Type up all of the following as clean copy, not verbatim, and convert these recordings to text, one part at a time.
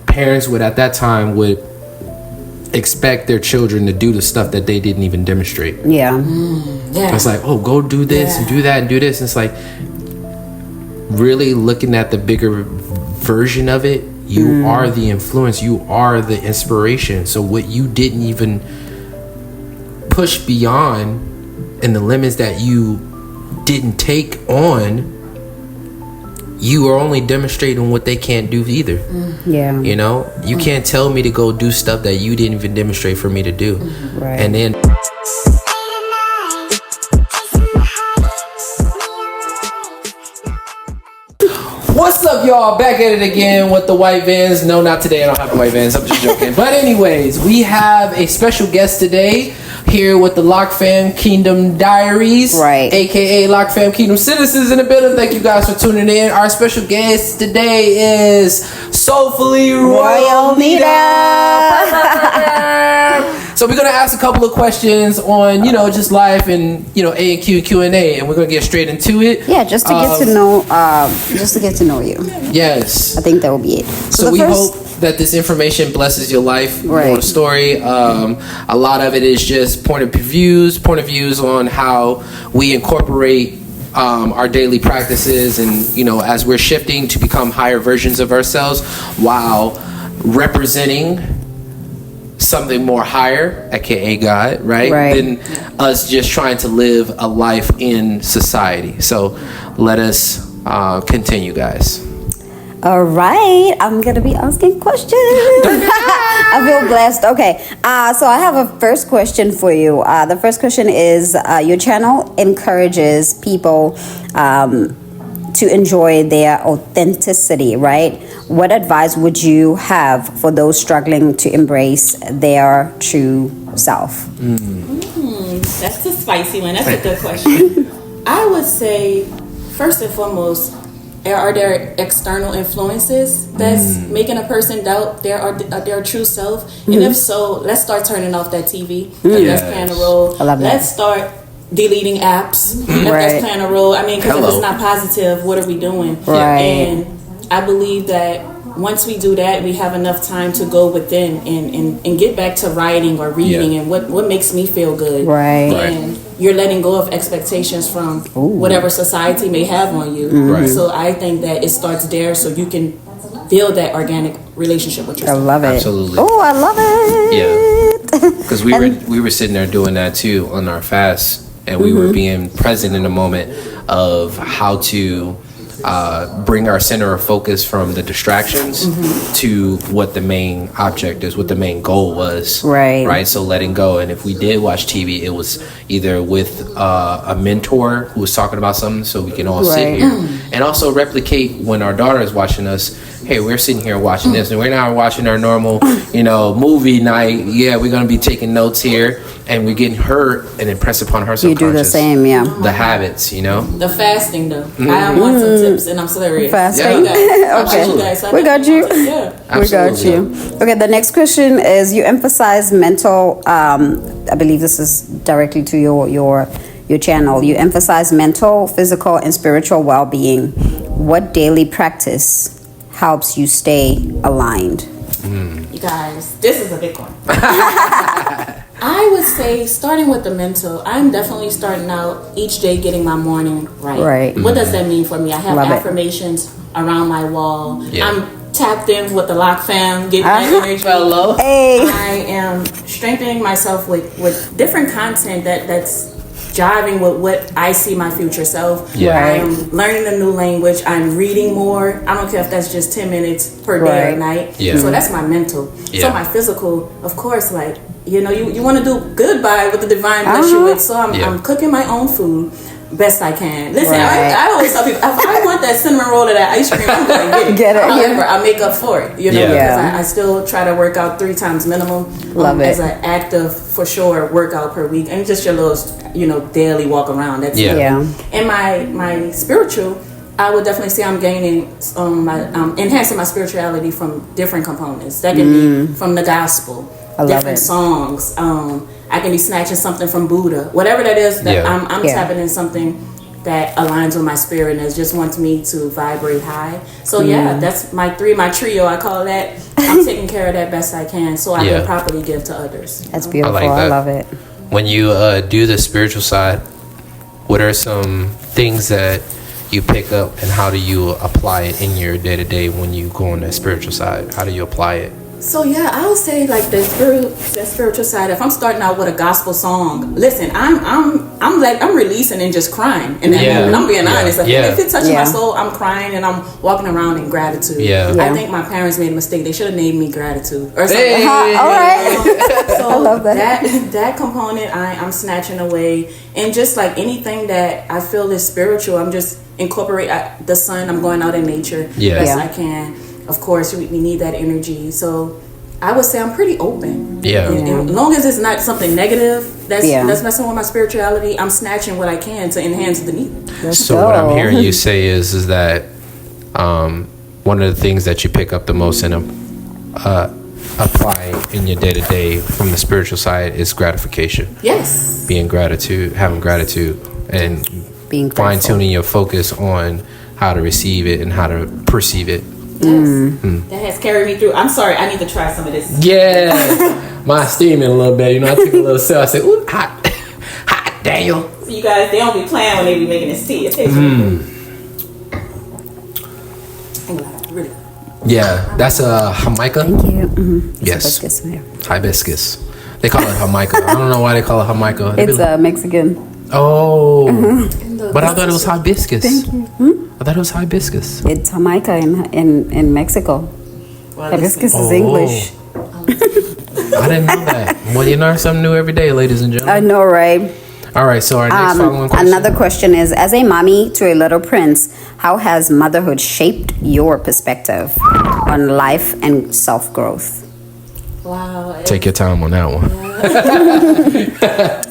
parents would at that time would expect their children to do the stuff that they didn't even demonstrate. Yeah. It's like, oh, go do this and do that and do this. And it's like really looking at the bigger version of it. You are the influence. You are the inspiration. So what you didn't even push beyond and the limits that you didn't take on, you are only demonstrating what they can't do either. Yeah. You know, you can't tell me to go do stuff that you didn't even demonstrate for me to do. Right. And then what's up, y'all? Back at it again with the white vans. No, not today. I don't have the white vans. I'm just joking. But anyways, we have a special guest today here with the LocFam Kingdom Diaries, right? AKA LocFam Kingdom Citizens in the building. Thank you guys for tuning in. Our special guest today is Soulfully Royal Nita. So we're gonna ask a couple of questions on, you know, just life and, you know, A&Q and Q&A, and we're gonna get straight into it. Yeah, just to get to know you. Yes, I think that will be it. So we hope that this information blesses your life. Right. Your story. A lot of it is just point of views on how we incorporate our daily practices, and, you know, as we're shifting to become higher versions of ourselves while representing something more higher, aka God, right? Than us just trying to live a life in society. So let us continue, guys. All right, I'm gonna be asking questions. I feel blessed. Okay, so I have a first question for you. The first question is, your channel encourages people to enjoy their authenticity, right? What advice would you have for those struggling to embrace their true self? That's a spicy one. That's a good question. I would say, first and foremost, are there external influences that's making a person doubt their true self? And if so, let's start turning off that TV. If that's playing a role. I love that. Let's start deleting apps. If that's playing a role. I mean, because if it's not positive, what are we doing? Right. And I believe that once we do that, we have enough time to go within and get back to writing or reading and what makes me feel good. Right. And you're letting go of expectations from whatever society may have on you. So I think that it starts there, so you can build that organic relationship with yourself. I love it. Absolutely. Oh, I love it. Yeah. Because we were sitting there doing that too on our fast, and we were being present in the moment of how to bring our center of focus from the distractions to what the main object is, what the main goal was. Right. So letting go. And if we did watch TV, it was either with a mentor who was talking about something, so we can all sit here and also replicate when our daughter is watching us. Hey, we're sitting here watching this, and we're not watching our normal, you know, movie night. Yeah, we're gonna be taking notes here, and we're getting her and impress upon her subconscious. You do the same, the habits, you know. The fasting, though. I want some tips, and I'm serious. Fasting. Yeah. Okay, we got you. Yeah, we got you. Okay, the next question is: you emphasize mental. I believe this is directly to your channel. You emphasize mental, physical, and spiritual well-being. What daily practice helps you stay aligned? You guys, this is a big one. I would say, starting with the mental, I'm definitely starting out each day getting my morning right. What does that mean for me? I have affirmations around my wall. I'm tapped in with the LocFam, getting that energy. Hello. Hey. I am strengthening myself with different content that's jiving with what I see my future self. I am learning a new language. I'm reading more. I don't care if that's just 10 minutes per day or night. So that's my mental. So my physical, of course, like, you know, you want to do good by what the divine bless you with. So I'm cooking my own food best I can. Listen, I always tell people, if I want that cinnamon roll or that ice cream, I'm going to get it. However, I make up for it, you know, because I still try to work out 3 times minimum as an active, for sure, workout per week. And just your little, you know, daily walk around. That's it. And my spiritual, I would definitely say I'm gaining, enhancing my spirituality from different components. That can be from the gospel, different songs. I can be snatching something from Buddha, whatever that is. That I'm tapping in something that aligns with my spirit and just wants me to vibrate high. So that's my trio. I call that I'm taking care of that best I can so I can properly give to others. That's beautiful. I like that. I love it. When you do the spiritual side, what are some things that you pick up, and how do you apply it in your day-to-day when you go on that spiritual side? How do you apply it? So yeah, I would say like the spiritual side. If I'm starting out with a gospel song, listen, I'm releasing and just crying in that moment. I'm being honest. Like, if it touches my soul, I'm crying and I'm walking around in gratitude. I think my parents made a mistake. They should have named me Gratitude or something. All right. So I love that. That component I'm snatching away, and just like anything that I feel is spiritual, I'm just incorporate the sun. I'm going out in nature best I can. Of course, we need that energy. So I would say I'm pretty open. And as long as it's not something negative that's messing with my spirituality, I'm snatching what I can to enhance the need. What I'm hearing you say is that one of the things that you pick up the most in applying in your day-to-day from the spiritual side is gratification. Yes. Having gratitude, and being fine-tuning your focus on how to receive it and how to perceive it. That has carried me through. I'm sorry, I need to try some of this. Yeah, my steaming a little bit. You know, I took a little sip. I said, "Ooh, hot, Daniel." So you guys, they don't be playing when they be making this tea. It tastes really good. Yeah, that's a Jamaica. Thank you. Yes, Hibiscus. Hibiscus. They call it Jamaica. I don't know why they call it Jamaica. It's Mexican. Oh, but I thought it was hibiscus. Thank you. I thought it was hibiscus. It's Jamaica in Mexico. Well, Hibiscus is English. I didn't know that. Well, you learn something new every day, ladies and gentlemen. I know, right? All right, so our next following question. Another question is, as a mommy to a little prince, how has motherhood shaped your perspective on life and self-growth? Wow. Take your time on that one.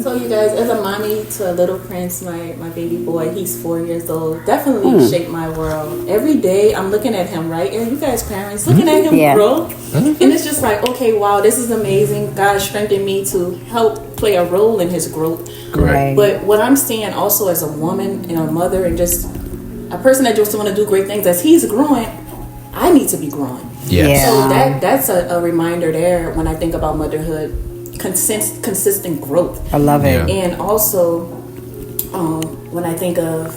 So you guys, as a mommy to a little prince, my baby boy, he's 4 years old, definitely shaped my world. Every day I'm looking at him, right? And you guys parents, looking at him grow. And it's just like, okay, wow, this is amazing. God strengthened me to help play a role in his growth. Right. But what I'm seeing also as a woman and a mother and just a person that just want to do great things, as he's growing, I need to be growing. Yeah. So that's a reminder there when I think about motherhood, consistent growth. I love it. And also, when I think of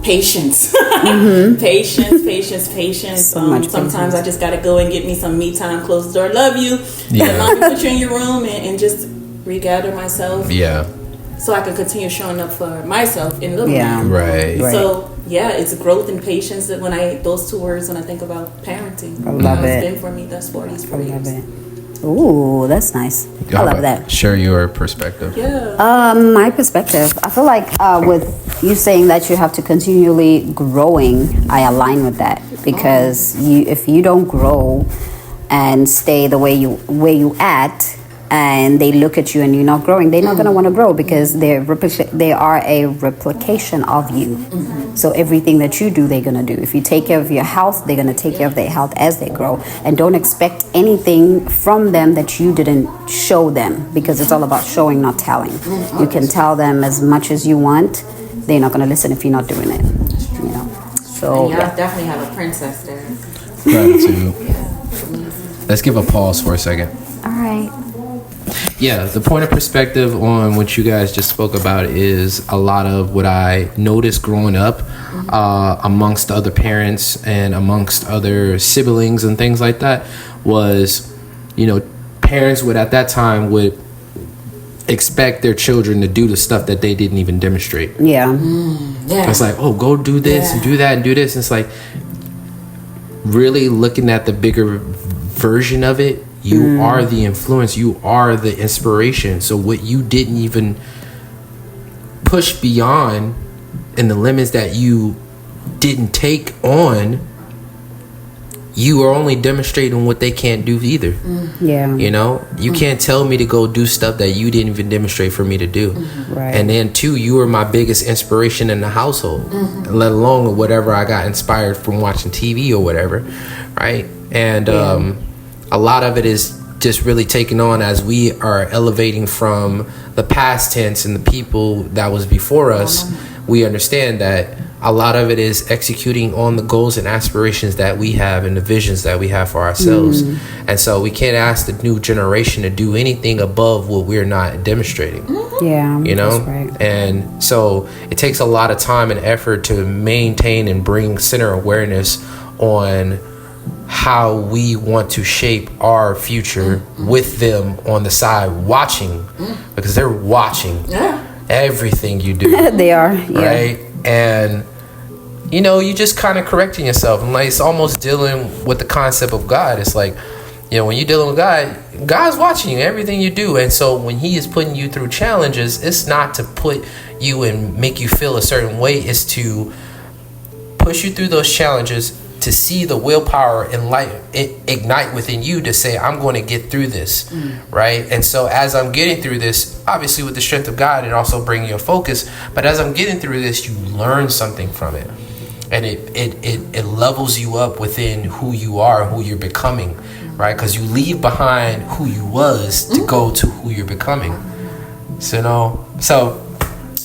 patience, patience. Sometimes I just gotta go and get me some me time, close the door, love you. Yeah. Mommy put you in your room and just regather myself. Yeah. So I can continue showing up for myself in little man. Right. So yeah, it's growth and patience that those two words when I think about parenting. I love it. It's been for me thus far these 4 years. I love it. Ooh, that's nice. I love that. Share your perspective. Yeah. My perspective, I feel like with you saying that you have to continually growing, I align with that, because if you don't grow and stay the way you at, and they look at you and you're not growing, they're not going to want to grow, because they are a replication of you. So everything that you do, they're going to do. If you take care of your health, they're going to take care of their health as they grow. And don't expect anything from them that you didn't show them, because it's all about showing, not telling. You can tell them as much as you want. They're not going to listen if you're not doing it. You know. So and y'all definitely have a princess there. Gratitude. Let's give a pause for a second. All right. Yeah, the point of perspective on what you guys just spoke about is a lot of what I noticed growing up amongst other parents and amongst other siblings and things like that was, parents would at that time would expect their children to do the stuff that they didn't even demonstrate. Yeah. It's like, oh, go do this and do that and do this. And it's like really looking at the bigger version of it. You are the influence. You are the inspiration. So what you didn't even push beyond and the limits that you didn't take on, you are only demonstrating what they can't do either. Yeah. You can't tell me to go do stuff that you didn't even demonstrate for me to do. Right. And then two, you were my biggest inspiration in the household, let alone whatever I got inspired from watching TV or whatever. Right. And, a lot of it is just really taking on as we are elevating from the past tense and the people that was before us. We understand that a lot of it is executing on the goals and aspirations that we have and the visions that we have for ourselves. And so we can't ask the new generation to do anything above what we're not demonstrating. Yeah, you know, that's right. And so it takes a lot of time and effort to maintain and bring center awareness on how we want to shape our future with them on the side watching, because they're watching everything you do. They are, right? And you know, you just kind of correcting yourself, and like it's almost dealing with the concept of God. It's like, you know, when you're dealing with God, God's watching you, everything you do. And so when he is putting you through challenges, it's not to put you and make you feel a certain way. It's to push you through those challenges, to see the willpower and light ignite within you to say, I'm going to get through this, right? And so as I'm getting through this, obviously with the strength of God, it also brings you a focus. But as I'm getting through this, you learn something from it. And it levels you up within who you are, who you're becoming, right? Because you leave behind who you was to go to who you're becoming. So, you know, so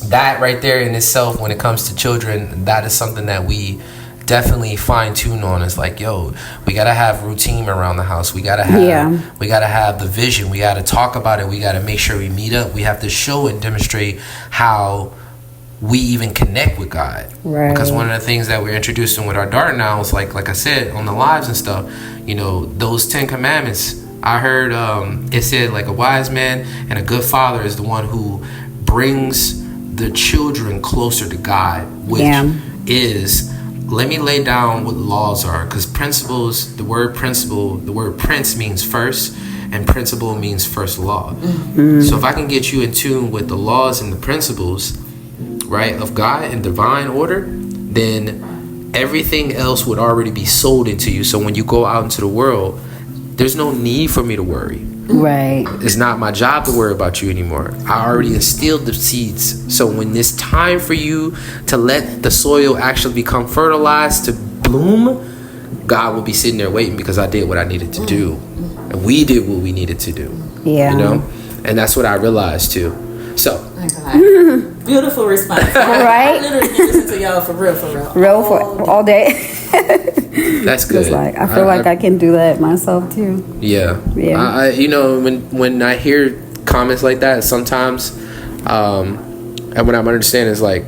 that right there in itself, when it comes to children, that is something that we definitely fine tune on. Is like, yo, we gotta have routine around the house. We gotta have the vision. We gotta talk about it. We gotta make sure we meet up. We have to show and demonstrate how we even connect with God. Right. Because one of the things that we're introducing with our daughter now is like I said on the lives and stuff, you know, those 10 commandments. I heard it said like a wise man and a good father is the one who brings the children closer to God, which is, let me lay down what laws are, because principles, the word prince means first, and principle means first law. So if I can get you in tune with the laws and the principles, right, of God and divine order, then everything else would already be sold into you. So when you go out into the world, there's no need for me to worry. Right. It's not my job to worry about you anymore. I already instilled the seeds. So when it's time for you to let the soil actually become fertilized to bloom, God will be sitting there waiting, because I did what I needed to do. And we did what we needed to do. Yeah. You know? And that's what I realized too. So beautiful response. Right? I literally can listen to y'all for real. All day. That's good. It's like, I feel like I can do that myself too. Yeah. I you know, when I hear comments like that, sometimes and what I'm understanding is like,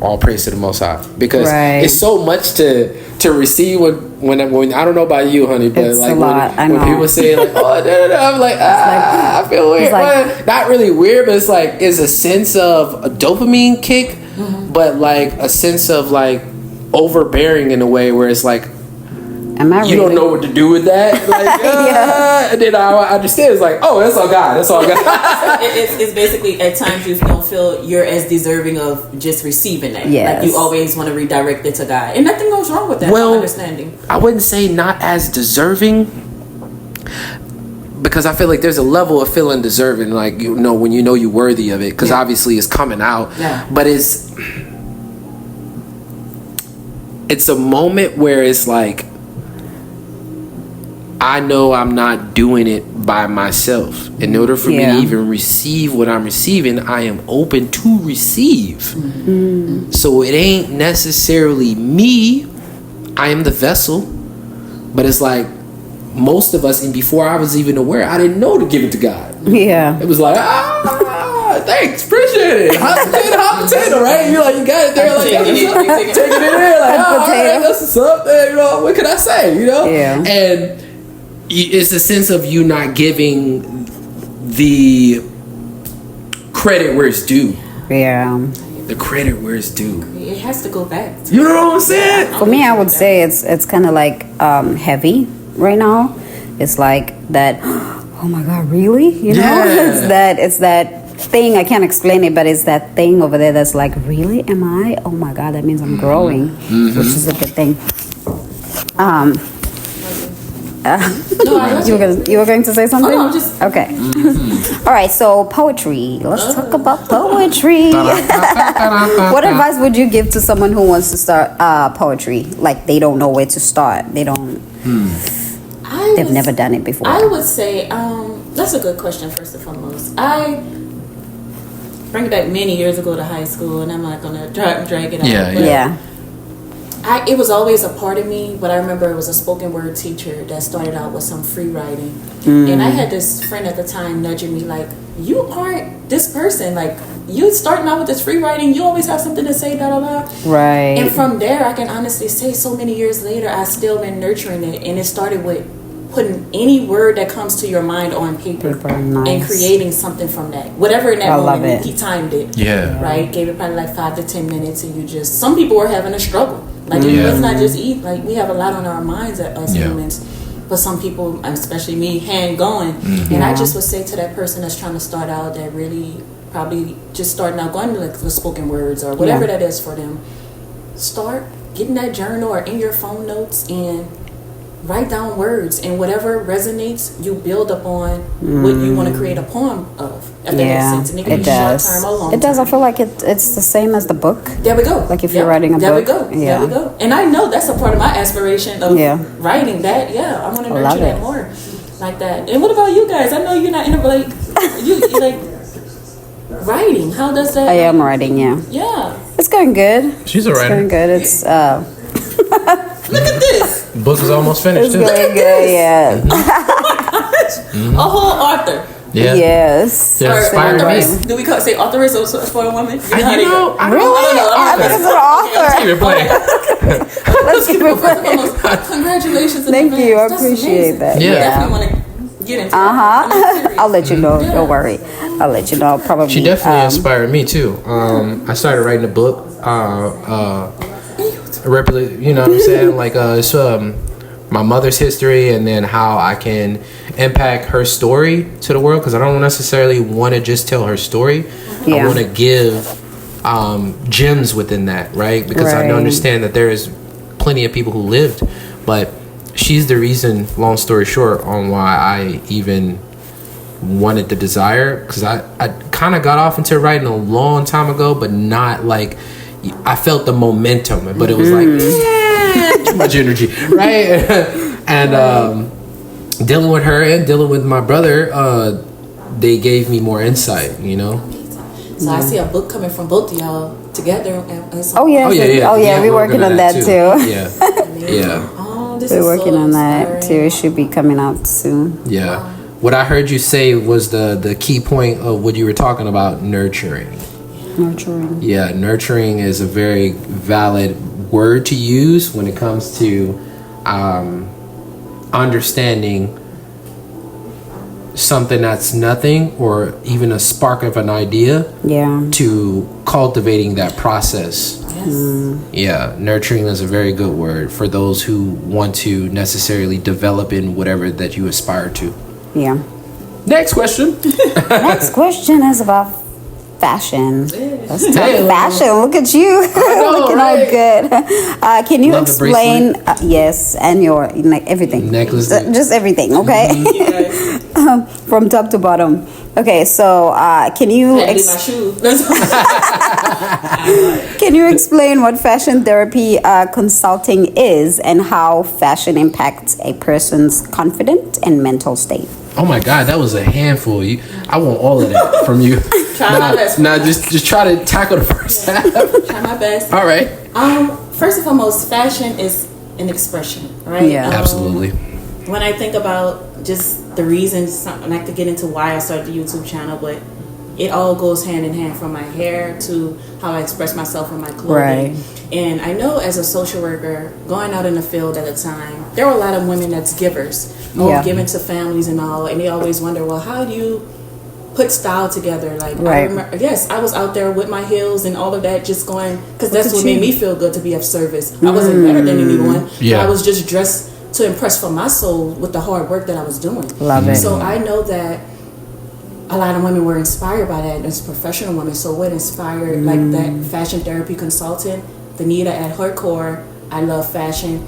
all praise to the Most High, because it's so much to receive when I don't know about you, honey, but it's like a lot. when people say like, oh, I'm like, I feel weird. Like, not really weird, but it's like, it's a sense of a dopamine kick, but like a sense of like overbearing in a way where it's like, you don't know what to do with that. Like, and then I understand, it's like, oh, that's all God. It's basically, at times you don't feel you're as deserving of just receiving that. Yes. Like you always want to redirect it to God, and nothing goes wrong with that. Well, understanding. I wouldn't say not as deserving, because I feel like there's a level of feeling deserving, like, you know, when you know you're worthy of it, because obviously it's coming out. But it's a moment where it's like, I know I'm not doing it by myself. In order for me to even receive what I'm receiving, I am open to receive. So it ain't necessarily me. I am the vessel. But it's like, most of us, and before I was even aware, I didn't know to give it to God. It was like, thanks, appreciate it. Hot potato, right? You're like, you got it there, like, take it in there, like, all right, that's what's up there, you know, what can I say, you know? And it's a sense of you not giving the credit where it's due. The credit where it's due. It has to go back. You know what I'm saying? For me, I would say it's kind of like heavy right now. It's like that. Oh my God, really? You know, it's that thing. I can't explain it, but it's that thing over there that's like, really? Am I? Oh my God, that means I'm growing, which is a good thing. You were going to say something? Oh, no, just okay. All right, so poetry. Let's talk about poetry. What advice would you give to someone who wants to start poetry? Like, they don't know where to start. They don't. I they've never done it before? I would say that's a good question. First and foremost, I bring it back many years ago to high school, and I'm not gonna drag it out. Yeah. It was always a part of me, but I remember it was a spoken word teacher that started out with some free writing. And I had this friend at the time nudging me like, you aren't this person. Like, you starting out with this free writing, you always have something to say, da da da. Right. And from there, I can honestly say so many years later, I still been nurturing it. And it started with putting any word that comes to your mind on paper. Nice. And creating something from that. Whatever in that moment, he timed it. Yeah. Right? Gave it probably like 5 to 10 minutes, and you just, some people were having a struggle. Like, let's not just eat. Like, we have a lot on our minds as humans. But some people, especially me, hand going. And I just would say to that person that's trying to start out, that really probably just starting out going to like the spoken words or whatever that is for them, start getting that journal or in your phone notes and write down words, and whatever resonates, you build upon what you want to create a poem of. If that makes sense. And it can be short term or long term. It does. I feel like it's the same as the book. There we go. Like if you're writing a book. There we go. There we go. And I know that's a part of my aspiration of writing that. Yeah, I want to nurture that more like that. And what about you guys? I know you're not into like you like writing. How does that? I am writing. Yeah. It's going good. She's a writer. It's going good. It's Look at this. Book is almost finished. It's going good. Yeah. A whole author. Yeah. Yes. Yeah, inspired me. Do we say authoress for a woman? Really? I think it's an author. Let's keep it playing. Congratulations. Thank you. I appreciate that. Yeah. Definitely want to get into I'll let you know. Don't worry. I'll let you know. I'll probably. She definitely inspired me too. I started writing a book. You know what I'm saying? Like it's my mother's history, and then how I can impact her story to the world, because I don't necessarily want to just tell her story. I want to give gems within that, right? Because I understand that there is plenty of people who lived, but she's the reason, long story short, on why I even wanted the desire, because I kind of got off into writing a long time ago, but not like, I felt the momentum, but it was like too much energy, right? And dealing with her and dealing with my brother, they gave me more insight, you know. So I see a book coming from both of y'all together. We're working on that too. Yeah. Oh, this we're is working so on that inspiring. too. It should be coming out soon. Yeah. What I heard you say was the key point of what you were talking about, nurturing. Nurturing. Yeah, nurturing is a very valid word to use when it comes to understanding something that's nothing, or even a spark of an idea, to cultivating that process. Yeah, nurturing is a very good word for those who want to necessarily develop in whatever that you aspire to. Yeah. Next question. Next question is about fashion. Let's talk fashion. Look at you. Looking all good. Can you explain yes, and your everything. Necklace. Just everything, okay? From top to bottom. Okay, so can you can you explain what fashion therapy consulting is, and how fashion impacts a person's confidence and mental state? Oh my God, that was a handful. I want all of that from you. Try my best. Now just try to tackle the first half. Try my best. All right. First and foremost, fashion is an expression, right? Yeah. Absolutely. When I think about just the reasons, I like to get into why I started the YouTube channel, but it all goes hand in hand, from my hair to how I express myself in my clothing. Right. And I know as a social worker, going out in the field at the time, there were a lot of women that's givers, giving to families and all, and they always wonder, well, how do you put style together? Like, I remember, I was out there with my heels and all of that, just going, because that's what made me feel good, to be of service. I wasn't better than anyone. I was just dressed to impress for my soul with the hard work that I was doing. Love it. So I know that a lot of women were inspired by that as professional women. So what inspired like that fashion therapy consultant, the Nita at her core, I love fashion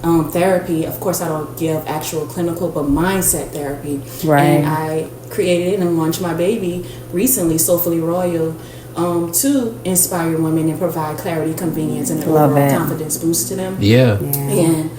therapy. Of course, I don't give actual clinical, but mindset therapy. Right. And I created and launched my baby recently, Soulfully Royal, to inspire women and provide clarity, convenience, and an overall confidence boost to them. Yeah. And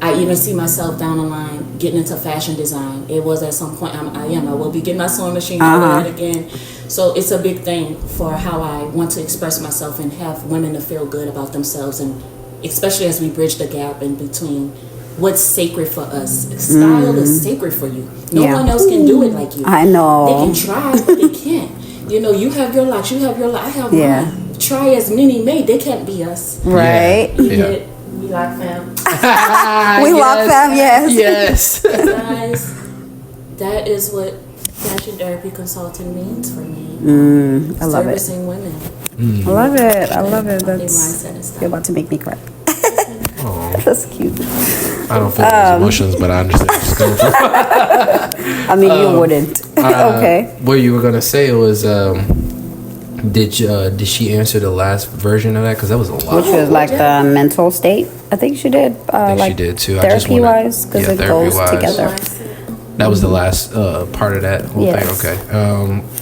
I even see myself down the line getting into fashion design. It was at some point I will be getting my sewing machine again. So it's a big thing for how I want to express myself and have women to feel good about themselves, and especially as we bridge the gap in between what's sacred for us. Style is sacred for you. No one else can do it like you. I know. They can try, but they can't. You know, you have your locks, you have your lock, I have mine. Try as many may, they can't be us. Right. Yeah. We LocFam. We LocFam, yes. Yes. Guys, that is what fashion therapy consulting means for me. I love it. Servicing women. I love it. I love it. Their That's, mindset and stuff. you're about to make me cry. That's cute. I don't feel those emotions, but I understand where it's coming from. I mean, you wouldn't. Okay. What you were gonna say was, did she answer the last version of that? Because that was a lot. Which was like the mental state. I think she did. I think like she did too. Therapy wise, because it goes together. That was the last part of that whole thing. Okay.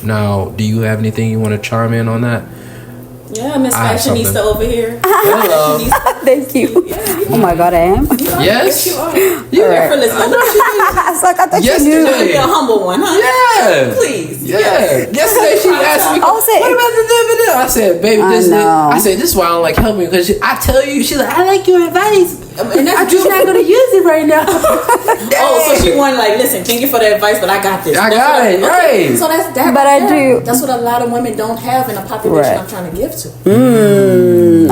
Now, do you have anything you want to chime in on that? Yeah, Miss Fashionista over here. Hello. Thank you. Oh my God, I am. Yes. You are. You're effortless. It's like I thought you knew. You're a humble one, huh? Yeah. Please. Yeah. Yesterday she asked me, I'll say, what about the dividend? I said, baby, this is why I don't like helping you, because I tell you, she's like, I like your advice. And that's I'm just not going to use it right now. Oh, so she wanted like, listen, thank you for the advice, but I got this. I got it, right. So that's that. But I do. That's what a lot of women don't have in the population I'm trying to give to.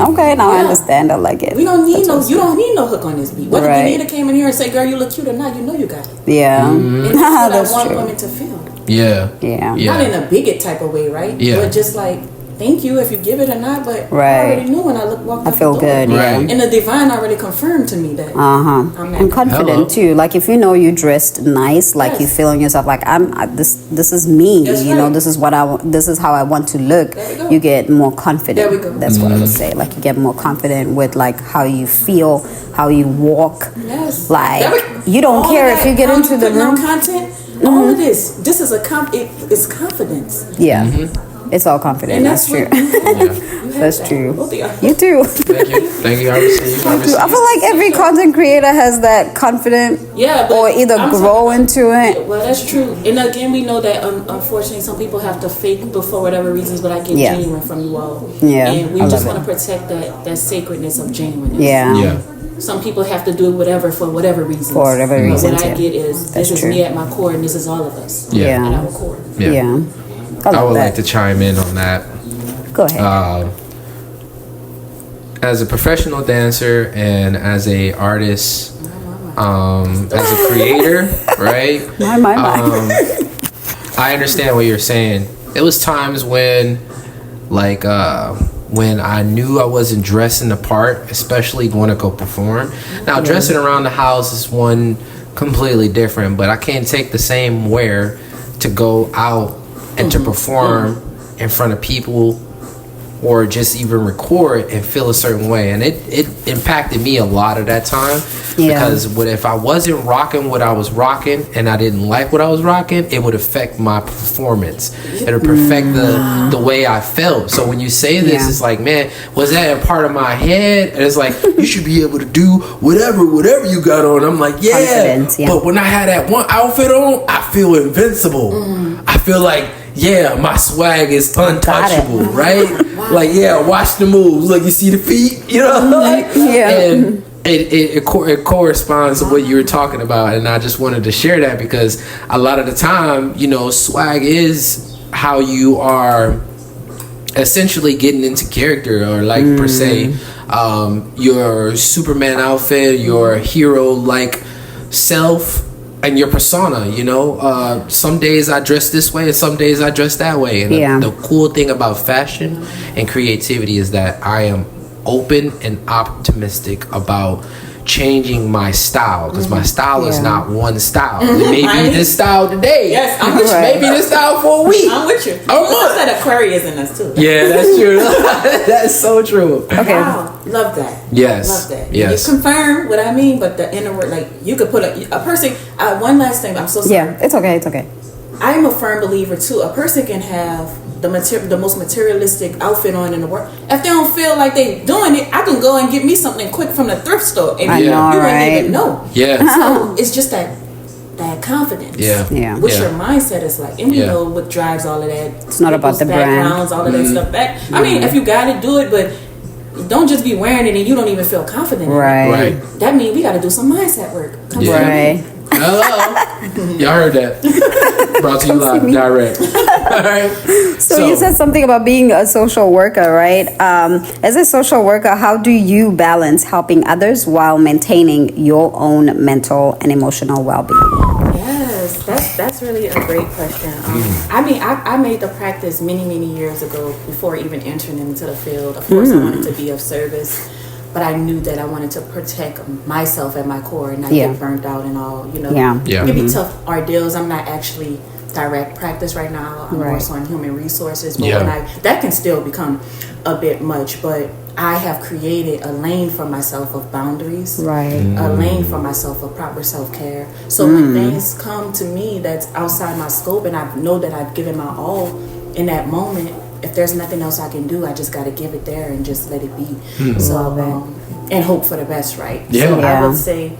Okay, now I understand. I like it. We don't need you don't need no hook on this beat. Whether Nita came in here and say, girl, you look cute or not, you know you got it. Yeah. And that's what That's I want true. women to feel. Yeah. Not in a bigot type of way, right? Yeah. But just like, thank you if you give it or not, but I Right. already knew when I walked I out feel the door. good. Yeah. Right. And the divine already confirmed to me that I'm that And confident Hello. too. Like if you know you dressed nice, like you feeling yourself like this is me. That's you know, right. this is what I want. This is how I want to look. There we go. You get more confident. There we go. That's what I would say. Like you get more confident with like how you feel, how you walk. Yes. Like you don't All care of if that, you get how into the putting out room. content, all of this is it's confidence. Yeah. It's all confident. And That's true. what you have That's that. true. Both of y'all. You too. Thank you. Thank you. I receive. I feel like every content creator has that confident Yeah, but or either I'm grow talking into it. Well, that's true. And again, we know that unfortunately some people have to fake for whatever reasons, but I get genuine from you all. Yeah, And we I just love want to protect that sacredness of genuineness. Yeah. Some people have to do whatever for whatever reasons. For whatever But reasons, what I yeah. get is That's this is true. me at my core, and this is all of us Yeah. at our core. Yeah. I love would that. like to chime in on that. Go ahead. As a professional dancer and as a artist, as a creator, right? My. I understand what you're saying. It was times when, like, when I knew I wasn't dressing the part, especially going to go perform. Now, dressing around the house is one completely different, but I can't take the same wear to go out and to perform in front of people or just even record and feel a certain way. And it impacted me a lot at that time. Because if I wasn't rocking what I was rocking and I didn't like what I was rocking, it would affect my performance. It would affect the way I felt. So when you say this, it's like, man, was that a part of my head? And it's like, you should be able to do whatever you got on. I'm like, but when I had that one outfit on, I feel invincible. I feel like, my swag is untouchable, right? Like, watch the moves. Look, you see the feet, you know? And it corresponds to what you were talking about. And I just wanted to share that because a lot of the time, you know, swag is how you are essentially getting into character, or like per se, your Superman outfit, your hero-like self, and your persona, you know. Some days I dress this way and some days I dress that way. And the cool thing about fashion and creativity is that I am open and optimistic about changing my style, because my style is not one style. It may be this style today. Yes, I'm with you. Maybe this style for a week. I'm with you. What's that Aquarius in us too? Yeah, that's true. That's so true. Okay. Wow, love that. Yes. Love that. Yes. You confirm what I mean, but the inner word, like you could put a person. One last thing. I'm so sorry. Yeah, it's okay. It's okay. I'm a firm believer too. A person can have the most materialistic outfit on in the world. If they don't feel like they doing it, I can go and get me something quick from the thrift store, and you wouldn't even know. Yeah. So it's just that confidence. Yeah. Which your mindset is like, and you know what drives all of that. It's not about the backgrounds, brand. all of that stuff back. I mean, if you got it, do it, but don't just be wearing it and you don't even feel confident. Right. In it. That means we got to do some mindset work. Right. Hello. Y'all heard that. Brought to you live, direct. All right. So you said something about being a social worker, right? As a social worker, how do you balance helping others while maintaining your own mental and emotional well-being? Yes, that's really a great question. I mean, I made the practice many years ago before even entering into the field. Of course, I wanted to be of service, but I knew that I wanted to protect myself at my core and not get burnt out and all. You know, it could be tough ordeals. I'm not actually direct practice right now. I'm more so on human resources, but that can still become a bit much. But I have created a lane for myself of boundaries, a lane for myself of proper self-care. So when things come to me that's outside my scope and I know that I've given my all in that moment, if there's nothing else I can do, I just got to give it there and just let it be. So, and hope for the best, right? So I would say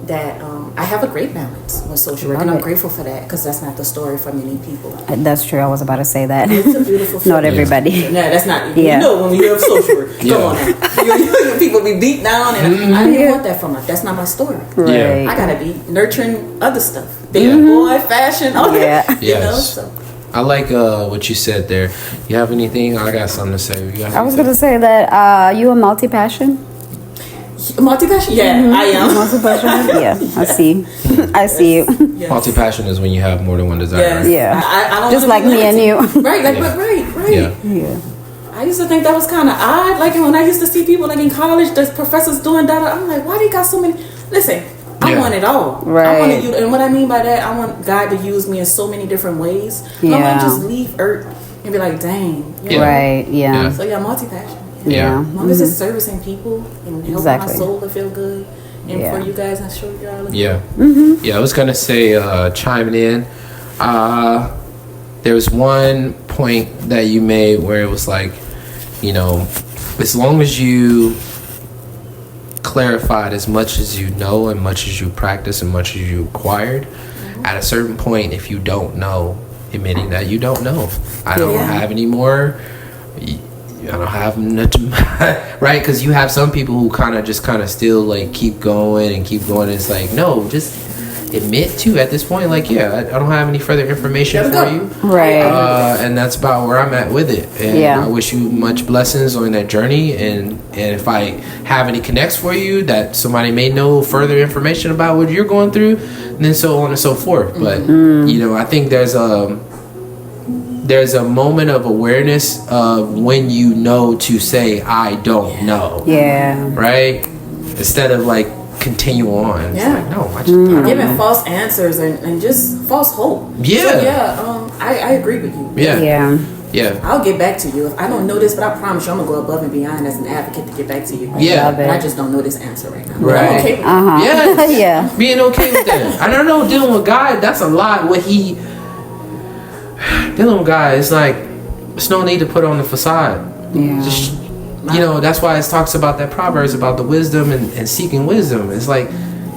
that I have a great balance with social work, and I'm grateful for that, because that's not the story for many people. That's true. I was about to say that. It's a beautiful Not everybody. No, that's not. You know, when you have social work, come on now. People be beat down, and I didn't want that from them. That's not my story. Right. I gotta be nurturing other stuff. Boy, fashion, all that. You know, so. I like what you said there. You have anything? I got something to say. I was going to say that you a multi-passion? Multi-passion? Yeah, I am. Multi-passion? Yeah, I see. I see you. Yes. Multi-passion is when you have more than one desire. Yes. Yeah. I don't just like me and you. Right, right. Yeah. I used to think that was kind of odd. Like when I used to see people like in college, the professors doing that, I'm like, why they got so many? Listen, I want it all. Right. I want to, and what I mean by that, I want God to use me in so many different ways. I might just leave Earth and be like, dang. You know? Right, yeah. So multi-passion. Yeah. As long as it's servicing people and helping my soul to feel good. And for you guys, I'm sure you're all Yeah, I was going to say, chiming in, there was one point that you made where it was like, you know, as long as you clarified as much as you know and much as you practice and much as you acquired, at a certain point, if you don't know, admitting that you don't know. I don't have any more. I don't have nothing, right? Because you have some people who kind of still like keep going. It's like, no, just admit to at this point, like, I don't have any further information for you, right? And that's about where I'm at with it. And I wish you much blessings on that journey. And if I have any connects for you that somebody may know further information about what you're going through, then so on and so forth. But you know, I think there's a moment of awareness of when you know to say, I don't know. Yeah. Right? Instead of like continue on. It's like, no, I don't giving know. false answers and just false hope. Yeah. So I agree with you. Yeah. I'll get back to you. If I don't know this, but I promise you I'm going to go above and beyond as an advocate to get back to you. But I just don't know this answer right now. Right. I'm okay with that. Yeah. Being okay with that. I don't know, dealing with God, that's a lot. Dealing with God, it's like, there's no need to put on the facade. Just, you know, that's why it talks about that Proverbs about the wisdom and seeking wisdom. It's like,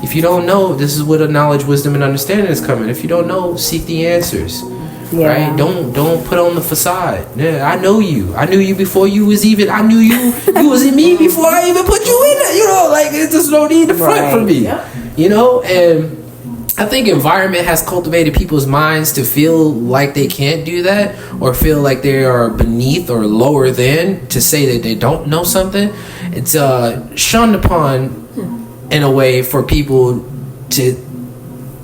if you don't know, this is where the knowledge, wisdom, and understanding is coming. If you don't know, seek the answers. Right? Don't put on the facade. I know you. I knew you before you was even. I knew you. You was in me before I even put you in it. You know, like it's just no need to front for me. You know, and I think environment has cultivated people's minds to feel like they can't do that, or feel like they are beneath or lower than, to say that they don't know something. It's shunned upon in a way for people to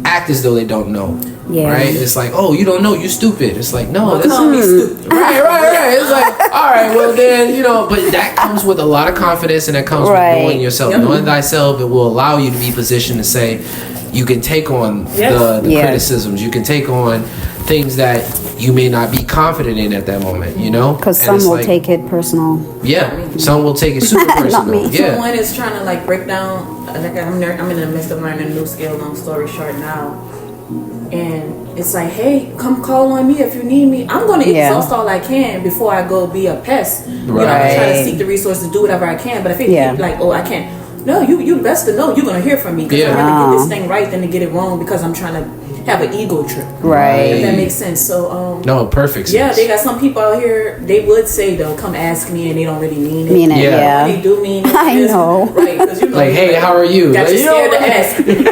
act as though they don't know. Right? It's like, oh, you don't know, you stupid. It's like, no, that's stupid. Right. It's like, all right, well then, you know, but that comes with a lot of confidence, and that comes with knowing yourself. Knowing thyself, it will allow you to be positioned to say, you can take on the criticisms. You can take on things that you may not be confident in at that moment, you know? Because some will take it personal. Some will take it super personal. Not me. Someone is trying to like break down, like I'm in the midst of learning a new skill, long story short now. And it's like, hey, come call on me if you need me. I'm going to exhaust all I can before I go be a pest. You know, I'm trying to seek the resources, do whatever I can. But if it's like, oh, I can't. No, you best to know you're going to hear from me. Because I'd rather get this thing right than to get it wrong because I'm trying to have an ego trip. Right. If that makes sense. So, no, perfect sense. Yeah, they got some people out here, they would say, they'll come ask me and they don't really mean it. Yeah. They do mean it. I know. Right. Because you know, like, hey, how are you? Got like, you scared to ask. You know,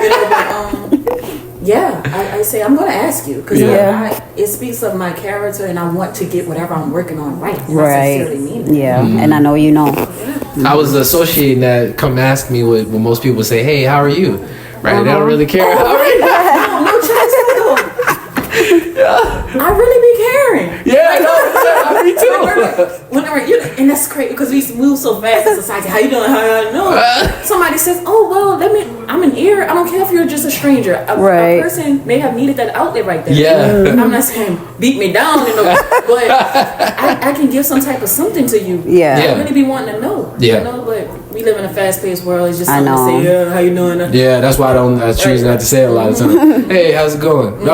but, I say, I'm going to ask you. Because it speaks of my character and I want to get whatever I'm working on right. Right. I sincerely mean it. Yeah. And I know you know. I was associating that come ask me with when most people say, hey, how are you? Right? They don't really care. How are you? No chance. I really be caring. Yeah, me too. Whenever and that's crazy because we move so fast in society. How you doing? How you know? Somebody says, "Oh well, I'm an ear. I don't care if you're just a stranger. A person may have needed that outlet right there." Yeah. I'm not saying beat me down, but I can give some type of something to you. Yeah. I really be wanting to know. Yeah. You know, but we live in a fast-paced world. It's just something to say. Yeah, how you doing? Yeah, that's why I choose not to say it a lot of times. Hey, how's it going? No,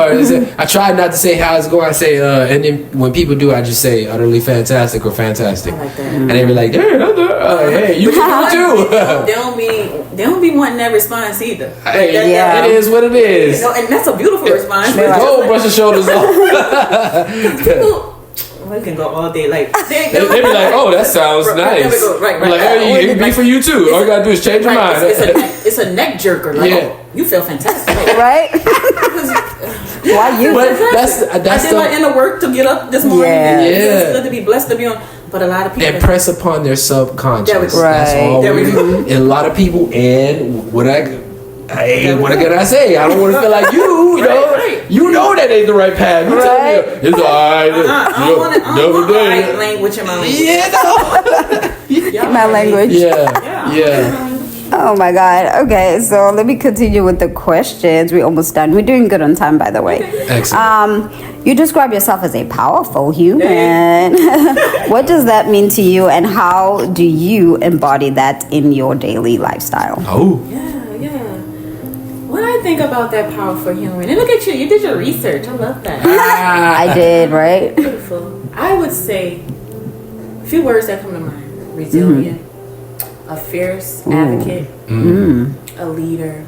I try not to say how's it going. I say, and then when people do, I just say utterly fantastic or fantastic. I like that. And they be like, hey, you can do it too. They don't be wanting that response either. Hey, it is what it is. You know, and that's a beautiful response. Go brush your shoulders off. People, we can go all day. Like they be like, oh, that sounds nice. Right. Like, hey, it be for you too. All you gotta do is change your mind. It's a neck jerker. Like, oh, you feel fantastic, right? Why you? But that's I did my inner work to get up this morning. It's good to be blessed to be on. But a lot of people impress upon their subconscious. Right. That's all we do. And a lot of people, and what can I say? I don't want to feel like you know. You know that ain't the right path. You tell me it's alright. I don't want language in my language. My language. Yeah. Oh my God. Okay, so let me continue with the questions. We're almost done. We're doing good on time, by the way. Excellent. You describe yourself as a powerful human. What does that mean to you, and how do you embody that in your daily lifestyle? Oh. Yeah. When I think about that powerful human, and look at you did your research. I love that. I did, right? Beautiful. I would say a few words that come to mind: resilient, a fierce advocate, a leader,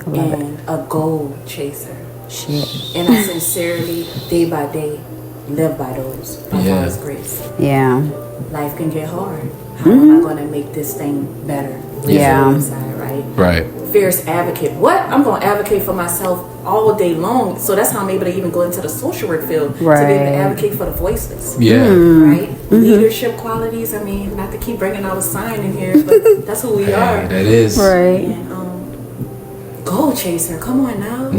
and a goal chaser. Shit. And I sincerely, day by day, live by those. By God's grace. Yeah. Life can get hard. How am I going to make this thing better? Inside, Right. Fierce advocate. What? I'm going to advocate for myself all day long. So that's how I'm able to even go into the social work field. To be able to advocate for the voiceless. Yeah. Right? Leadership qualities. I mean, not to keep bringing out a sign in here, but that's who we are. That is. Right. And, goal chaser. Come on now.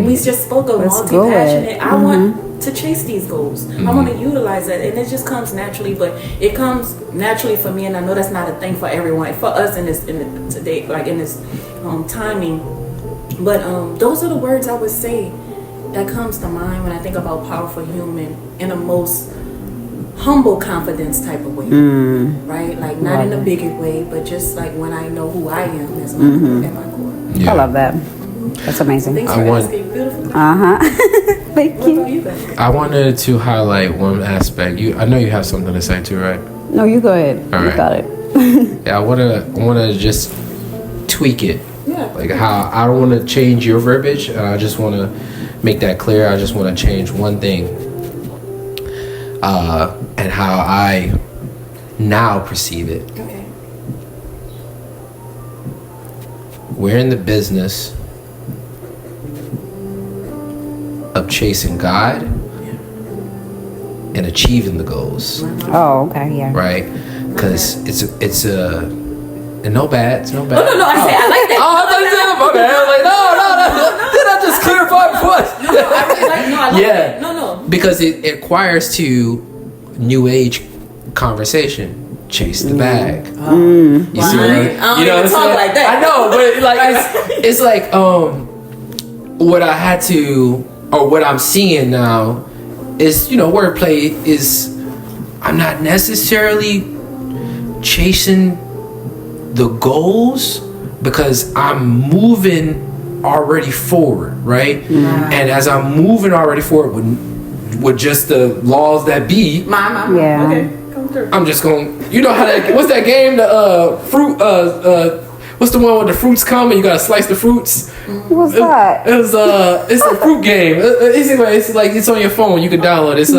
We just spoke of multi-passionate. I want to chase these goals. I want to utilize that. And it just comes naturally, but it comes naturally for me. And I know that's not a thing for everyone. For us in this timing. But those are the words I would say that comes to mind when I think about powerful human in the most humble confidence type of way, right? Like not in a bigot way, but just like when I know who I am as my core at my core. I love that. That's amazing. Thanks for asking. Beautiful. Thank you. What about you guys? I wanted to highlight one aspect. I know you have something to say too, right? No, you go ahead. All right. You got it. Yeah, I wanna just tweak it. Yeah. Like how I don't want to change your verbiage, and I just want to make that clear. I just want to change one thing, and how I now perceive it. Okay. We're in the business of chasing God and achieving the goals. Oh, okay, yeah. Right? Because it's no bad. It's no bad. No. I say I like that. Oh, I thought you said my bad. I was like, no. Did I just clarify what? I really like. No, I like that. No. Because it acquires to new age conversation. Chase the bag. You see what I mean? I don't even talk like that. I know, but like it's like what I had to, or what I'm seeing now is, wordplay is, I'm not necessarily chasing the goals because I'm moving already forward, right? And as I'm moving already forward with just the laws that be, Yeah. Okay, come through. I'm just going. You know how that? What's that game? The fruit. What's the one where the fruits come and you gotta slice the fruits? What's that? It's a fruit game. It's like it's on your phone. You can download it. It's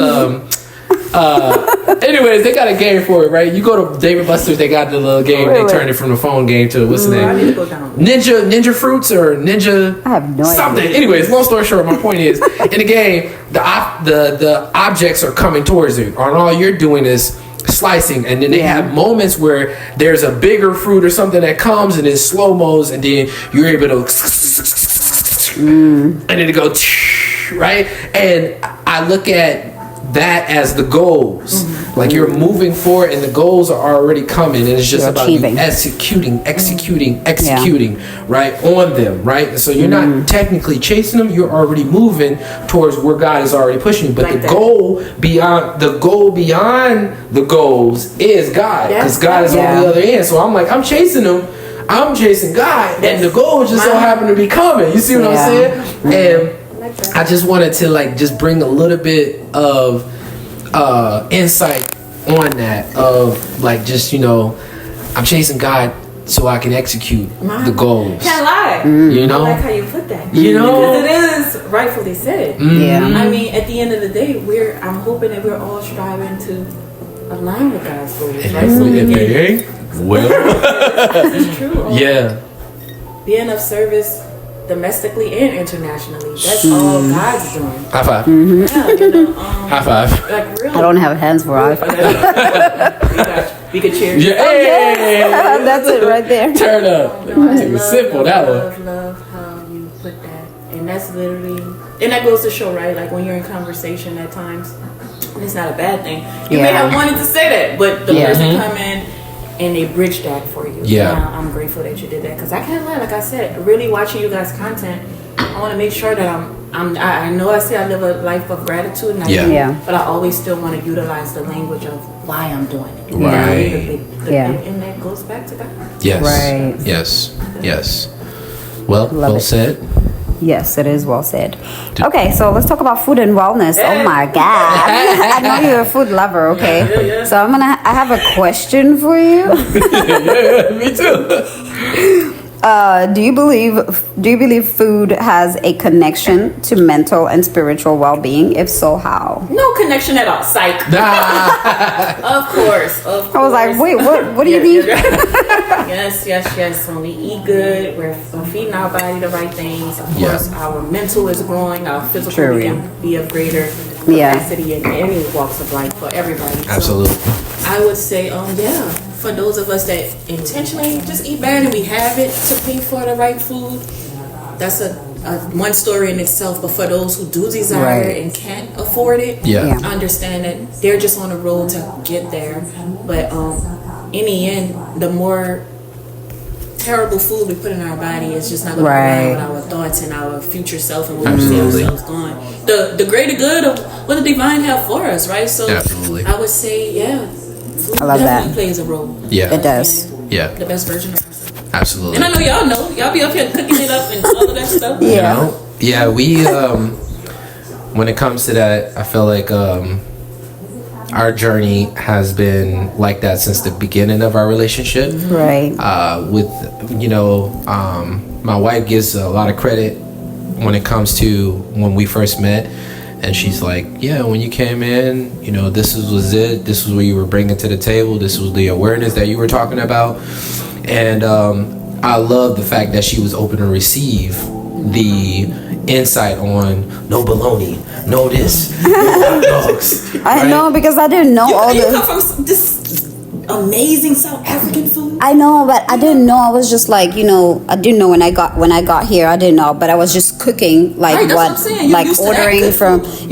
anyways, they got a game for it, right? You go to David Buster's, they got the little game. Really? They turned it from the phone game to what's the I name? need to go down. Ninja fruits or ninja. I have no something. idea. Anyways, long story short, my point is in the game, the objects are coming towards you, and all you're doing is slicing, and then they have moments where there's a bigger fruit or something that comes and it's slow mos, and then you're able to and then it go right. And I look at that as the goals. Like you're moving forward and the goals are already coming, and it's just You're about achieving. you executing right on them, right? And so you're not technically chasing them, you're already moving towards where God is already pushing you. But Like the that. goal beyond the goals is God, because God is on the other end. So I'm like, I'm chasing them, I'm chasing God, and the goal just so happen to be coming. You see what I'm saying? And I just wanted to like just bring a little bit of insight on that, of like just, you know, I'm chasing God so I can execute the goals. Can't lie. You know? I like how you put that. You know? Because it is rightfully said. Yeah. I mean, at the end of the day, I'm hoping that we're all striving to align with God's goals, right? So If they ain't, well, it's true. yeah. Being of service domestically and internationally, that's all God's doing. High five. Yeah, you know, High five. like really. I don't have hands for it. We could cheer. Yeah. Hey. That's it right there. Turn up. It's simple, that one. Love how you put that, and that's literally, and that goes to show, right? Like when you're in conversation at times, it's not a bad thing. You may have wanted to say that, but the person come in and they bridge that for you. Yeah. And I'm grateful that you did that, because I can't lie. Like I said, really watching you guys' content, I want to make sure that I know I say I live a life of gratitude, and I do, but I always still want to utilize the language of why I'm doing it. Right. And that goes back to God. Yes. Right. Yes. Well it. said. Yes, it is well said. Okay, so let's talk about food and wellness. Oh my God. I know you're a food lover, okay? So I have a question for you. Me too. Do you believe food has a connection to mental and spiritual well-being? If so, how? No connection at all. Psych. Of course. I was like, wait, what do you mean? Yes. When we eat good, we're feeding our body the right things. Of course, our mental is growing. Our physical can be of greater capacity in any walks of life for everybody. Absolutely. So I would say, for those of us that intentionally just eat bad and we have it to pay for the right food, that's a one story in itself. But for those who do desire and can't afford it, understand that they're just on the road to get there. But in the end, the more terrible food we put in our body is just not going to align with our thoughts and our future self and where we see ourselves going. The greater good of what the divine have for us, right? So I would say, food I love definitely that. plays a role. Yeah. It does. Yeah. The best version of ourselves. Absolutely. And I know y'all know. Y'all be up here cooking it up and all of that stuff. You know? Yeah, we when it comes to that, I feel like our journey has been like that since the beginning of our relationship. Right. With my wife gives a lot of credit when it comes to when we first met, and she's like, when you came in, this was it. This was what you were bringing to the table. This was the awareness that you were talking about. And I love the fact that she was open to receive the insight on no baloney, no this, no hot dogs. I know, because I didn't know all You this. come from this amazing South African food. I know, but I didn't know. I was just like, I didn't know when I got here. I didn't know, but I was just cooking like Right, that's what I'm saying. You're used to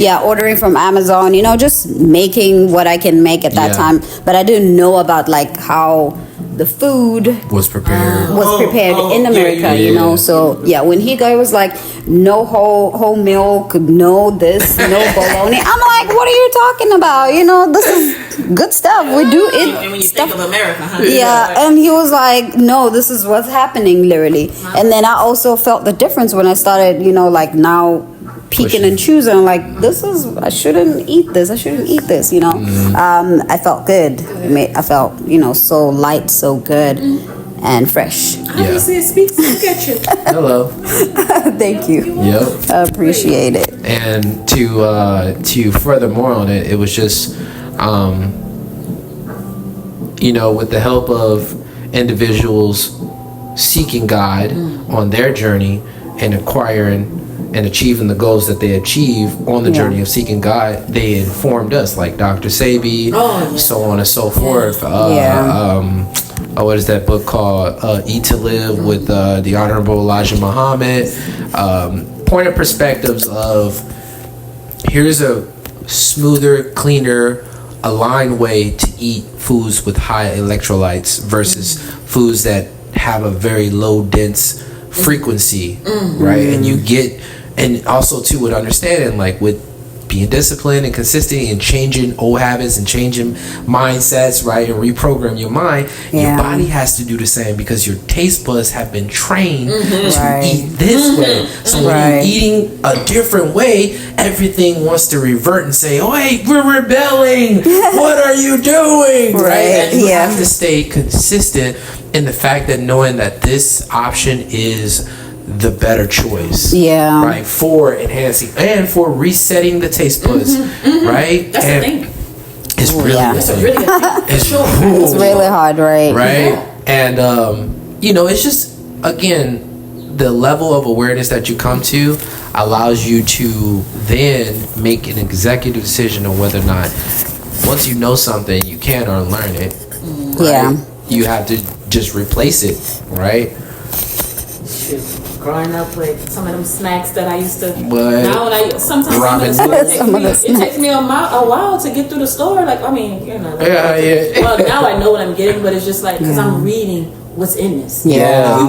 that ordering from Amazon. Just making what I can make at that time. But I didn't know about like how the food was prepared in America. So when he was like, no whole milk, no this, no bologna. I'm like, what are you talking about? This is good stuff. We do it. And when you think of America, huh? Yeah, and he was like, no, this is what's happening, literally. And then I also felt the difference when I started, like now picking and choosing, like, I shouldn't eat this, I felt good. I felt, so light, so good, and fresh. Obviously, it speaks. Look at you. Hello. Thank you. Yep. I appreciate it. And to further more on it, it was just, with the help of individuals seeking God on their journey and acquiring and achieving the goals that they achieve on the journey of seeking God, they informed us, like Dr. Sabi, so on and so forth. What is that book called? Eat to Live with the Honorable Elijah Muhammad. Pointed perspectives of here's a smoother, cleaner, aligned way to eat foods with high electrolytes versus foods that have a very low dense frequency, right? And you get, and also too with understanding, like with being disciplined and consistent and changing old habits and changing mindsets, right, and reprogram your mind, your body has to do the same because your taste buds have been trained to eat this way. So when you're eating a different way, everything wants to revert and say, oh, hey, we're rebelling. What are you doing? Right? And you have to stay consistent in the fact that knowing that this option is the better choice, right, for enhancing and for resetting the taste buds, right? That's and the thing. It's really, that's a really good thing. It's really hard, right? And it's just, again, the level of awareness that you come to allows you to then make an executive decision on whether or not, once you know something, you can unlearn it. Right? You have to just replace it, right? Growing up with some of them snacks that I used to. But now when it takes me a while to get through the store. Like, I mean, well, now I know what I'm getting, but it's just like because I'm reading what's in this. You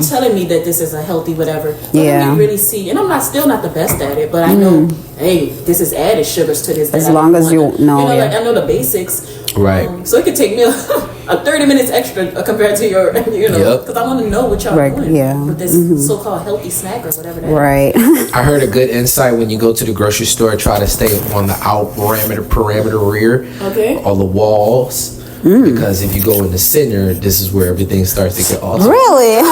telling me that this is a healthy whatever. But let me really see, and I'm still not the best at it, but I know, hey, this is added sugars to this. As long as you know, like I know the basics. Right. So it could take me a 30 minutes extra compared to your, because I want to know what y'all doing with this so-called healthy snack or whatever that is. I heard a good insight when you go to the grocery store, try to stay on the perimeter rear or the walls. Because if you go in the center, this is where everything starts to get awesome. Really?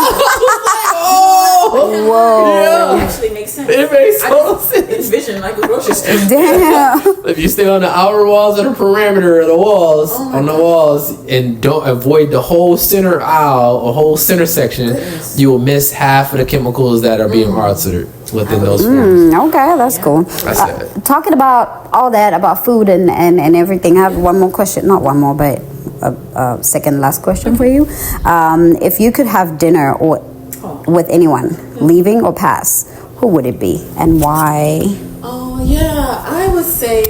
Whoa. It actually makes sense. It makes total sense. It's vision like a grocery store. Damn. If you stay on the outer walls of the perimeter of the walls, and don't avoid the whole center aisle or whole center section, you will miss half of the chemicals that are being altered within those forms. Okay, that's cool. Talking about all that, about food and everything, I have one more question. Not one more, but a second last question for you. If you could have dinner with anyone, leaving or pass, who would it be and why? Oh yeah, I would say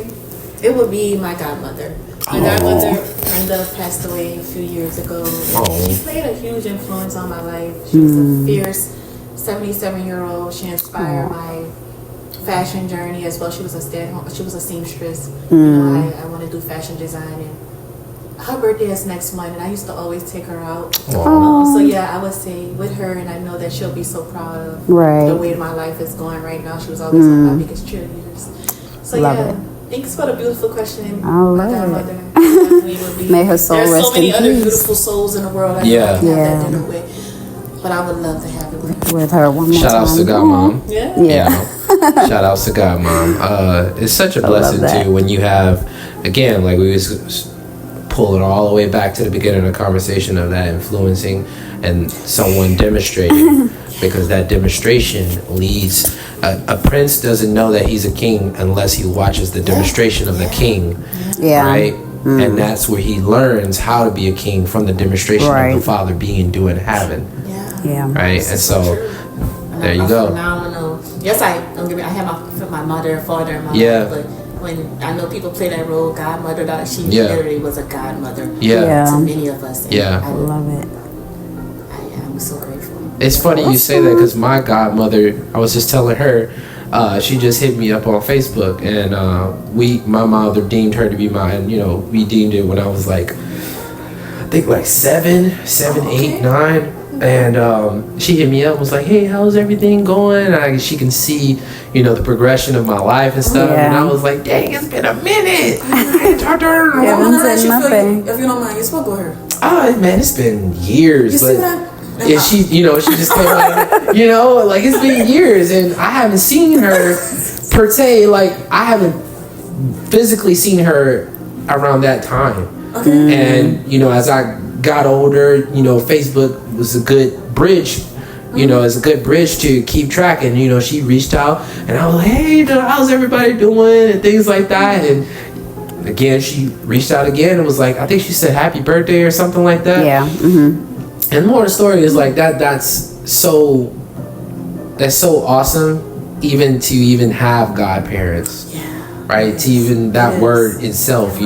it would be my godmother. My godmother kind of passed away a few years ago. She played a huge influence on my life. She was a fierce 77-year-old. She inspired my fashion journey as well. She was a seamstress. I want to do fashion design, and her birthday is next month, and I used to always take her out. So yeah, I would say with her, and I know that she'll be so proud of the way my life is going right now. She was always one of my biggest cheerleaders. So thanks for the beautiful question. My godmother definitely would be. May her soul rest in peace. There's so many other beautiful souls in the world I have that dinner with, but I would love to have it with her one more time. Shout outs to Godmom. Shout outs to Godmom. It's such a blessing too when you have, again, like we was pull it all the way back to the beginning of the conversation of that influencing and someone demonstrating, because that demonstration leads. A prince doesn't know that he's a king unless he watches the demonstration of the king, right? And that's where he learns how to be a king, from the demonstration of the Father being, doing, having. Right? And so there you go. Phenomenal. Yes, I have my mother and father in my life, but when I know people play that role, godmother, she literally was a godmother to many of us. And I love it. I'm so grateful. It's funny you say that, because my godmother, I was just telling her, she just hit me up on Facebook, and my mother deemed her to be mine. We deemed it when I was like, I think like 7, 8, 9. And she hit me up, was like, hey, how's everything going? She can see, the progression of my life and stuff. Yeah. And I was like, dang, it's been a minute. I ain't talked to her. Said nothing. If you don't mind, you spoke with her. Oh, man, it's been years. You see but what yeah, she just came out, like it's been years, and I haven't seen her per se. Like I haven't physically seen her around that time. Okay. And as I got older, Facebook was a good bridge. It's a good bridge to keep track. And she reached out, and I was like, hey, how's everybody doing, and things like that. And again, she reached out again and was like, I think she said happy birthday or something like that. Yeah. And the more of the story is like that's so awesome, even to have godparents, right? To even that word itself, she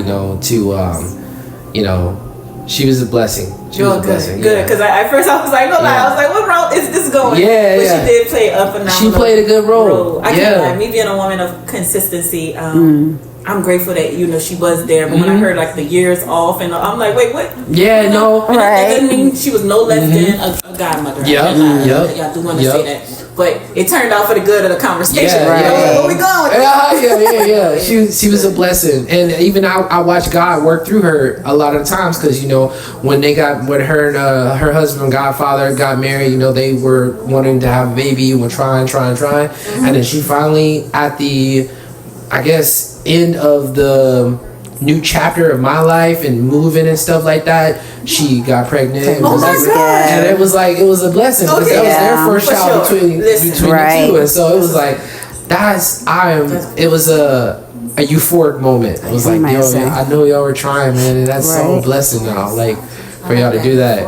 was a blessing. She was a blessing. Good, because at first I was like, no lie, I was like, what route is this going? Yeah, but she did play a phenomenal. She played a good role. I can't lie. Me being a woman of consistency, I'm grateful that she was there. But when I heard like the years off, and I'm like, wait, what? Right. That doesn't mean she was no less than a godmother. Y'all do want to say that. But it turned out for the good of the conversation. Where we going with this? Yeah. She was a blessing, and even I watched God work through her a lot of times, because when her and her husband, godfather, got married, they were wanting to have a baby, and were trying, and then she finally, at the, I guess, end of the new chapter of my life and moving and stuff like that, she got pregnant. Oh my God. And it was a blessing, because that was their first child between the two, and so it was like it was a euphoric moment. It was like, yo, I know y'all were trying, man, and that's so blessing now, like for y'all to do that,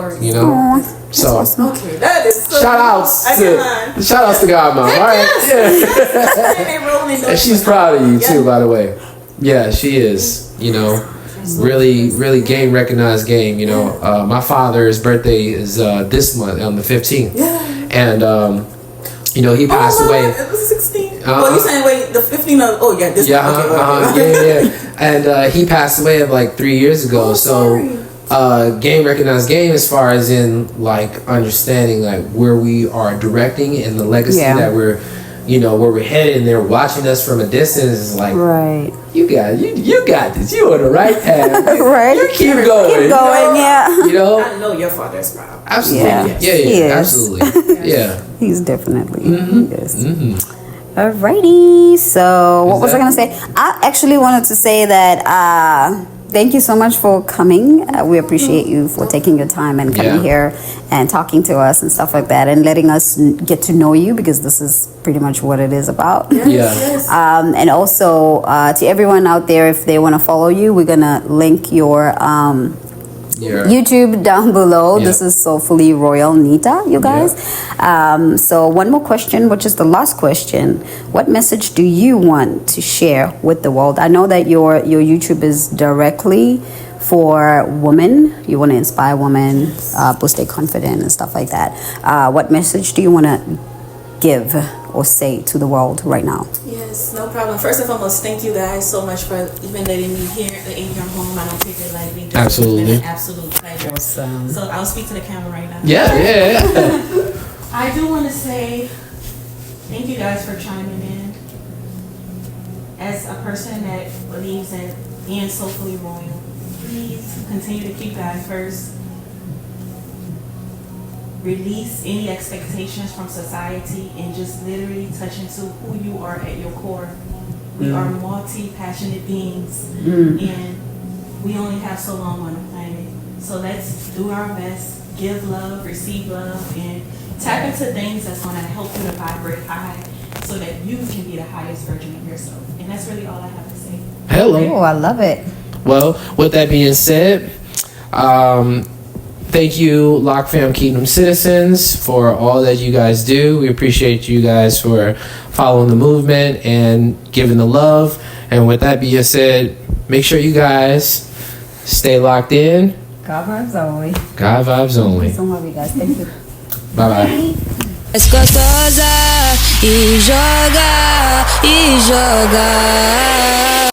So okay, that is so shout outs to God, Mom. All right, and she's proud of you too, by the way. Yeah, she is. Really recognized game. My father's birthday is this month on the 15th, and he passed away. It was 16. Well, you saying wait the 15th? Oh yeah, this. Yeah. And he passed away like 3 years ago. Game recognized game, as far as in like understanding like where we are directing and the legacy that we're where we're headed, and they're watching us from a distance. Is like, you got this, you on the right path. You keep going. I know your father's proud. Absolutely. Absolutely. Yeah. He's definitely he is. Alrighty, so what was I gonna say? I actually wanted to say that thank you so much for coming. We appreciate you for taking your time and coming here and talking to us and stuff like that, and letting us get to know you, because this is pretty much what it is about. And also to everyone out there, if they want to follow you, we're gonna link your YouTube down below. This is Soulfully Royal Nita, you guys. So one more question, which is the last question. What message do you want to share with the world? I know that your YouTube is directly for women. You want to inspire women, boost their confidence and stuff like that. What message do you want to give or say to the world right now? Yes, no problem. First and foremost, thank you guys so much for even letting me here in your home. I don't take it lightly. Absolutely. It's been an absolute pleasure. Awesome. So I'll speak to the camera right now. Yeah. I do want to say thank you guys for chiming in. As a person that believes in being soulfully royal, please continue to keep God first. Release any expectations from society and just literally touch into who you are at your core. We are multi-passionate beings, and we only have so long on the planet. So let's do our best, give love, receive love, and tap into things that's going to help you to vibrate high, so that you can be the highest version of yourself. And that's really all I have to say. Hello. Oh, I love it. Well, with that being said, thank you, LocFam Kingdom citizens, for all that you guys do. We appreciate you guys for following the movement and giving the love. And with that being said, make sure you guys stay locked in. God vibes only. God vibes only. So love you guys. Thank you. Bye bye. Gostosa e joga e jogar.